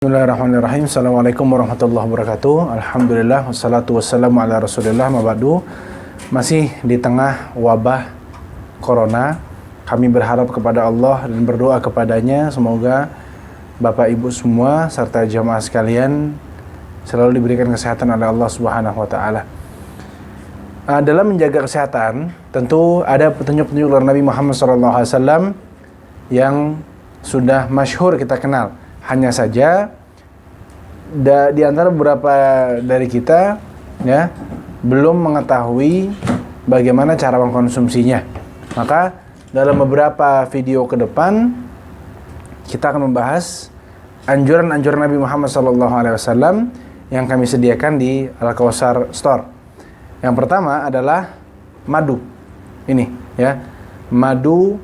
Bismillahirrahmanirrahim. Assalamualaikum warahmatullahi wabarakatuh. Alhamdulillah, wassalatu wassalamu ala rasulillah, mabadu. Masih di tengah wabah corona, kami berharap kepada Allah dan berdoa kepadanya semoga Bapak Ibu semua serta jamaah sekalian selalu diberikan kesehatan oleh Allah Subhanahu wa taala. Dalam menjaga kesehatan, tentu ada petunjuk-petunjuk dari Nabi Muhammad SAW yang sudah masyhur kita kenal. Hanya saja di antara beberapa dari kita ya belum mengetahui bagaimana cara mengkonsumsinya. Maka dalam beberapa video ke depan kita akan membahas anjuran-anjuran Nabi Muhammad SAW yang kami sediakan di Al-Kausar Store. Yang pertama adalah madu. Ini ya, madu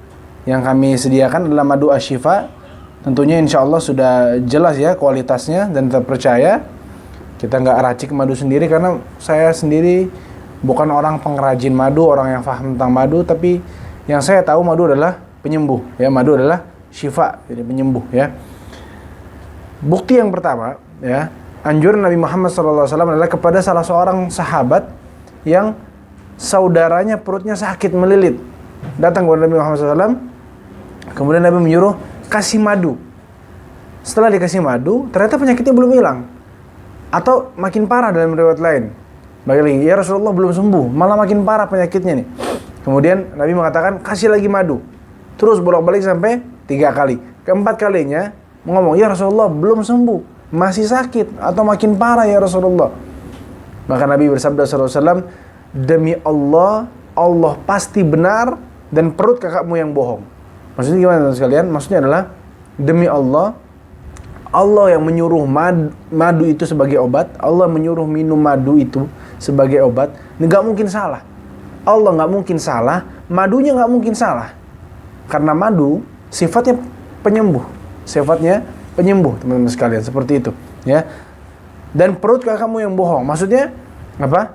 yang kami sediakan adalah madu Ashifa. Tentunya insya Allah sudah jelas ya kualitasnya dan terpercaya. Kita nggak racik madu sendiri karena saya sendiri bukan orang pengrajin madu, orang yang paham tentang madu. Tapi yang saya tahu madu adalah penyembuh ya, madu adalah syifa, jadi penyembuh ya. Bukti yang pertama ya, anjuran Nabi Muhammad SAW adalah kepada salah seorang sahabat yang saudaranya perutnya sakit melilit. Datang kepada Nabi Muhammad SAW, kemudian Nabi menyuruh kasih madu. Setelah dikasih madu, ternyata penyakitnya belum hilang atau makin parah dalam riwayat lain. Bagi lagi, ya Rasulullah belum sembuh, malah makin parah penyakitnya nih. Kemudian Nabi mengatakan kasih lagi madu. Terus bolak-balik sampai 3 kali. Keempat kalinya ngomong, ya Rasulullah belum sembuh, masih sakit atau makin parah ya Rasulullah. Maka Nabi bersabda SAW, demi Allah, Allah pasti benar dan perut kakakmu yang bohong. Maksudnya gimana teman-teman sekalian? Maksudnya adalah demi Allah, Allah yang menyuruh madu itu sebagai obat, Allah menyuruh minum madu itu sebagai obat, nggak mungkin salah. Allah nggak mungkin salah, madunya nggak mungkin salah, karena madu sifatnya penyembuh, teman-teman sekalian, seperti itu, ya. Dan perut kakakmu yang bohong, maksudnya apa?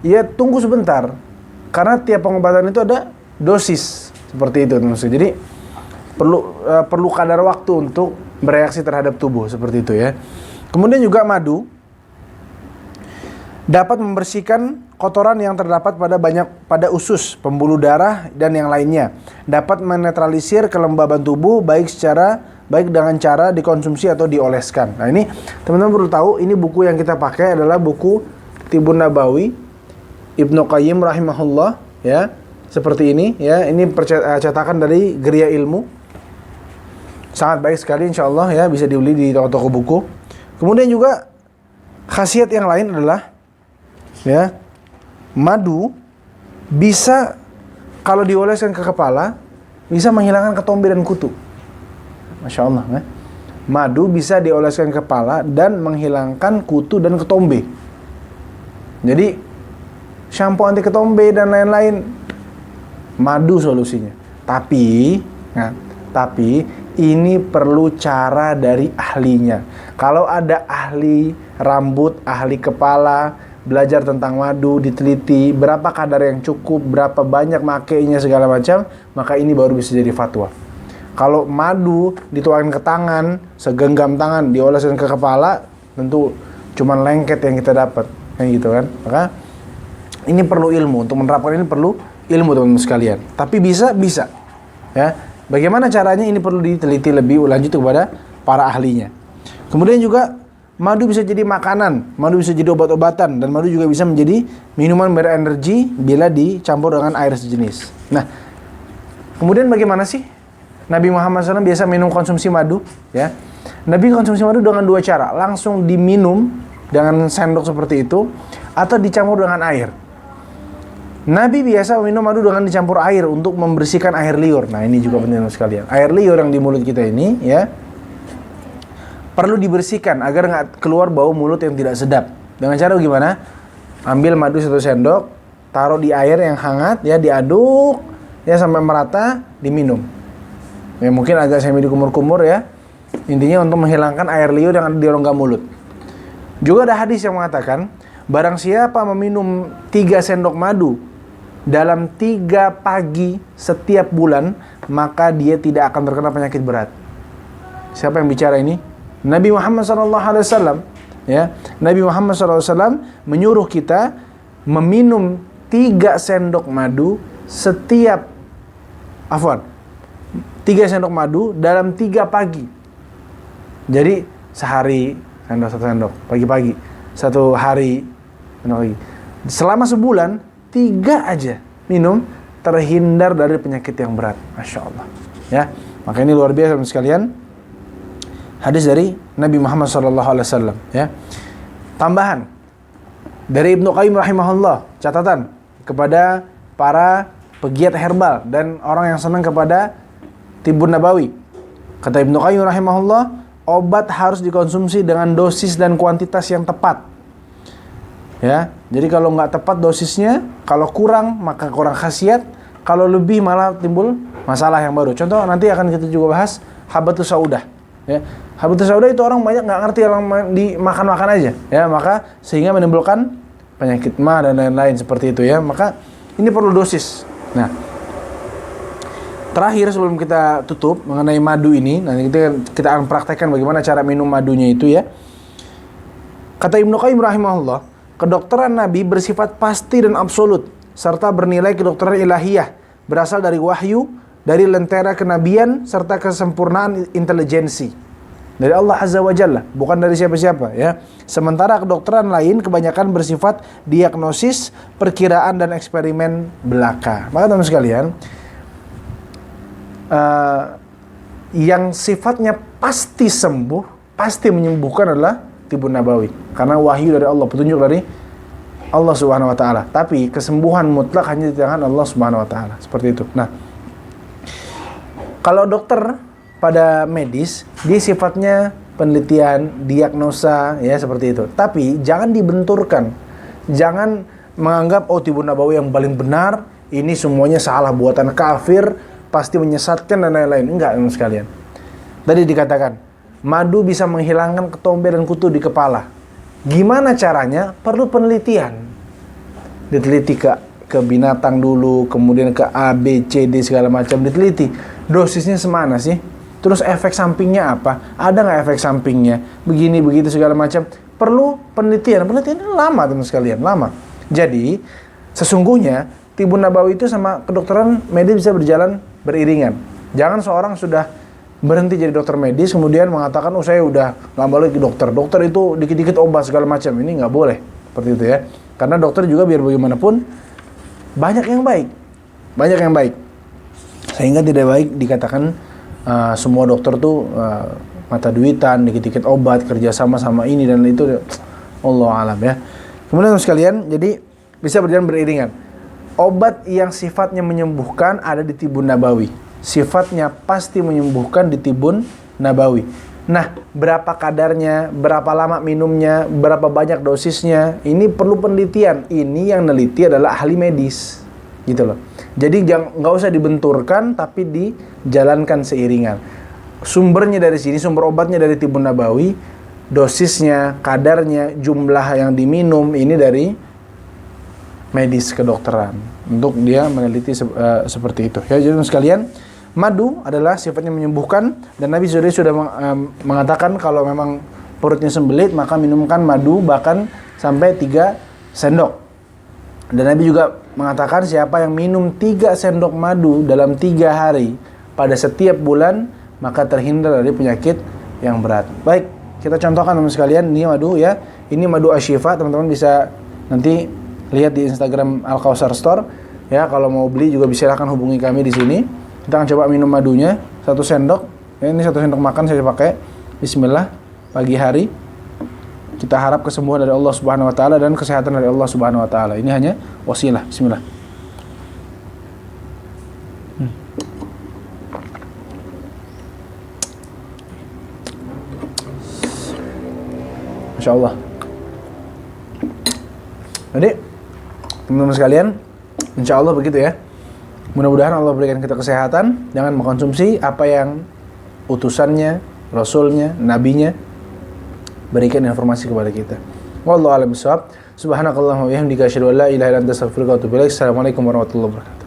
Ya tunggu sebentar, karena tiap pengobatan itu ada dosis, seperti itu, teman-teman. Jadi perlu kadar waktu untuk bereaksi terhadap tubuh, seperti itu ya. Kemudian juga madu dapat membersihkan kotoran yang terdapat pada usus, pembuluh darah dan yang lainnya. Dapat menetralisir kelembaban tubuh baik dengan cara dikonsumsi atau dioleskan. Nah, ini teman-teman perlu tahu, ini buku yang kita pakai adalah buku Tibun Nabawi Ibnu Qayyim rahimahullah ya. Seperti ini ya, ini cetakan dari Geria Ilmu. Sangat baik sekali insyaallah ya, bisa dibeli di toko-toko buku. Kemudian juga khasiat yang lain adalah ya, madu bisa kalau dioleskan ke kepala bisa menghilangkan ketombe dan kutu. Masya Allah ya. Madu bisa dioleskan ke kepala dan menghilangkan kutu dan ketombe. Jadi shampoo anti ketombe dan lain-lain, madu solusinya. Tapi ini perlu cara dari ahlinya. Kalau ada ahli rambut, ahli kepala, belajar tentang madu, diteliti berapa kadar yang cukup, berapa banyak makainya segala macam, maka ini baru bisa jadi fatwa. Kalau madu dituangkan ke tangan, segenggam tangan, dioleskan ke kepala, tentu cuman lengket yang kita dapat, kayak gitu kan. Maka ini perlu ilmu, untuk menerapkan ini perlu ilmu teman-teman sekalian. Tapi bisa ya. Bagaimana caranya, ini perlu diteliti lebih lanjut kepada para ahlinya. Kemudian juga madu bisa jadi makanan, madu bisa jadi obat-obatan, dan madu juga bisa menjadi minuman berenergi bila dicampur dengan air sejenis. Nah, kemudian bagaimana sih Nabi Muhammad SAW biasa minum konsumsi madu? Ya, Nabi konsumsi madu dengan 2 cara, langsung diminum dengan sendok seperti itu, atau dicampur dengan air. Nabi biasa minum madu dengan dicampur air untuk membersihkan air liur. Nah, ini juga penting sekalian. Air liur yang di mulut kita ini ya perlu dibersihkan agar nggak keluar bau mulut yang tidak sedap. Dengan cara gimana? Ambil madu 1 sendok, taruh di air yang hangat ya, diaduk ya sampai merata, diminum. Ya mungkin agak semi dikumur-kumur ya. Intinya untuk menghilangkan air liur yang ada di rongga mulut. Juga ada hadis yang mengatakan, barang siapa meminum 3 sendok madu dalam 3 pagi setiap bulan, maka dia tidak akan terkena penyakit berat. Siapa yang bicara ini? Nabi Muhammad SAW, ya, Nabi Muhammad SAW menyuruh kita meminum 3 sendok madu setiap 3 sendok madu dalam 3 pagi. Jadi sehari satu sendok pagi-pagi, 1 hari sendok pagi. Selama sebulan 3 aja minum, terhindar dari penyakit yang berat. Masya Allah, ya. Maka ini luar biasa sekalian. Hadis dari Nabi Muhammad SAW, ya. Tambahan dari Ibnu Qayyim rahimahullah, catatan kepada para pegiat herbal dan orang yang senang kepada Tibun Nabawi. Kata Ibnu Qayyim rahimahullah, obat harus dikonsumsi dengan dosis dan kuantitas yang tepat. Ya, jadi kalau nggak tepat dosisnya, kalau kurang maka kurang khasiat, kalau lebih malah timbul masalah yang baru. Contoh nanti akan kita juga bahas habatus saudah. Ya, habatus saudah itu orang banyak nggak ngerti, orang dimakan-makan aja. Ya, maka sehingga menimbulkan penyakit ma dan lain-lain seperti itu, ya. Maka ini perlu dosis. Nah, terakhir sebelum kita tutup mengenai madu ini, nanti kita akan praktekkan bagaimana cara minum madunya itu, ya. Kata Ibnu Qayyim rahimahullah, kedokteran Nabi bersifat pasti dan absolut serta bernilai kedokteran ilahiyah, berasal dari wahyu, dari lentera kenabian serta kesempurnaan intelijensi dari Allah Azza wa Jalla, bukan dari siapa-siapa, ya. Sementara kedokteran lain kebanyakan bersifat diagnosis, perkiraan dan eksperimen belaka. Maka teman sekalian, yang sifatnya pasti sembuh, pasti menyembuhkan adalah Tibun Nabawi, karena wahyu dari Allah, petunjuk dari Allah Subhanahu wa taala. Tapi kesembuhan mutlak hanya di tangan Allah Subhanahu wa taala. Seperti itu. Nah, kalau dokter pada medis, dia sifatnya penelitian, diagnosa, ya, seperti itu. Tapi jangan dibenturkan. Jangan menganggap Tibun Nabawi yang paling benar, ini semuanya salah, buatan kafir, pasti menyesatkan dan lain-lain. Enggak, teman sekalian. Tadi dikatakan, madu bisa menghilangkan ketombe dan kutu di kepala. Gimana caranya? Perlu penelitian. Diteliti ke binatang dulu, kemudian ke A, B, C, D segala macam diteliti. Dosisnya semana sih? Terus efek sampingnya apa? Ada nggak efek sampingnya? Begini, begitu segala macam. Perlu penelitian. Penelitian ini lama, teman sekalian, lama. Jadi, sesungguhnya Tibun Nabawi itu sama kedokteran medis bisa berjalan beriringan. Jangan seorang sudah berhenti jadi dokter medis kemudian mengatakan, saya udah nggak mau lagi dokter. Dokter itu dikit-dikit obat segala macam. Ini nggak boleh seperti itu, ya. Karena dokter juga biar bagaimanapun banyak yang baik, sehingga tidak baik dikatakan semua dokter tuh mata duitan, dikit-dikit obat, kerjasama sama ini dan itu. Allah alam, ya. Kemudian sekalian, jadi bisa berjalan beriringan. Obat yang sifatnya menyembuhkan ada di Tibun Nabawi. Sifatnya pasti menyembuhkan di Tibun Nabawi. Nah, berapa kadarnya, berapa lama minumnya, berapa banyak dosisnya, ini perlu penelitian. Ini yang neliti adalah ahli medis, gitu loh. Jadi nggak usah dibenturkan, tapi dijalankan seiringan. Sumbernya dari sini, sumber obatnya dari Tibun Nabawi, dosisnya, kadarnya, jumlah yang diminum, ini dari medis kedokteran. Untuk dia meneliti seperti itu. Ya, jadi sekalian, madu adalah sifatnya menyembuhkan, dan Nabi sudah mengatakan kalau memang perutnya sembelit maka minumkan madu bahkan sampai 3 sendok. Dan Nabi juga mengatakan siapa yang minum 3 sendok madu dalam 3 hari pada setiap bulan maka terhindar dari penyakit yang berat. Baik, kita contohkan teman sekalian, ini madu, ya. Ini madu Ashifa, teman-teman bisa nanti lihat di Instagram Al-Kausar Store, ya. Kalau mau beli juga silakan hubungi kami di sini. Kita akan coba minum madunya 1 sendok. Ya, ini 1 sendok makan saya pakai. Bismillah, pagi hari. Kita harap kesembuhan dari Allah Subhanahu wa taala dan kesehatan dari Allah Subhanahu wa taala. Ini hanya wasilah. Bismillah. Masya Allah. Jadi, teman-teman sekalian, insya Allah begitu, ya. Mudah-mudahan Allah berikan kita kesehatan. Jangan mengkonsumsi apa yang utusannya, rasulnya, nabinya berikan informasi kepada kita. Wallahu a'lam bishawab. Subhanakallahumma wa bihamdika asyhadu an la ilaha illa anta astaghfiruka wa atubu ilaik. Assalamualaikum warahmatullahi wabarakatuh.